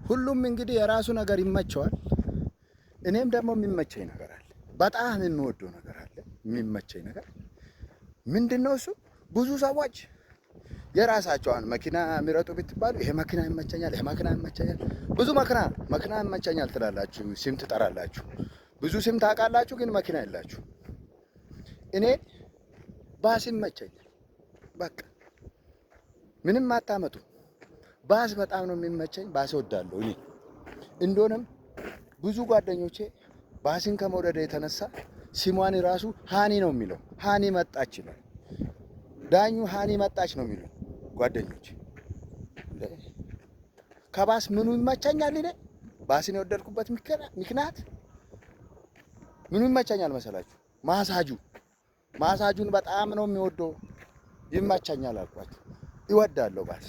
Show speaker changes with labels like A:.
A: ሁሉም እንግዲህ የራሱ ነገር ይመቸዋል። እኔም ደግሞ የሚመቸኝ ነገር አለ፣ በጣም የሚወደው ነገር አለ። የሚመቸኝ ነገር ምንድነው እሱ? ብዙ ሰዎች የራሳቸውን መኪና ምረጡ ብትባሉ ይሄ መኪና ይመቸኛል፣ ይሄ መኪና ይመቸኛል፣ ብዙ መኪና ይመቸኛል ትላላችሁ፣ ስም ትጠራላችሁ፣ ብዙ ስም ታውቃላችሁ፣ ግን መኪና የላችሁ። እኔ ባስ ይመቸኛል። በቃ ምንም አታመጡ። ባስ በጣም ነው የሚመቸኝ። ባስ እወዳለሁ እኔ። እንደሆነም ብዙ ጓደኞቼ ባስን ከመውደድ የተነሳ ሲሟን ራሱ ሃኒ ነው የሚለው። ሃኒ መጣች ይላል። ዳኙ ሃኒ መጣች ነው የሚሉ ጓደኞቼ። ከባስ ምኑ ይመቸኛል? እኔ ባስን የወደድኩበት ምክንያት ምኑ ይመቸኛል መሰላችሁ? ማሳጁን በጣም ነው የሚወደው። ይመቸኛል አልኳችሁ። ይወዳለሁ ባስ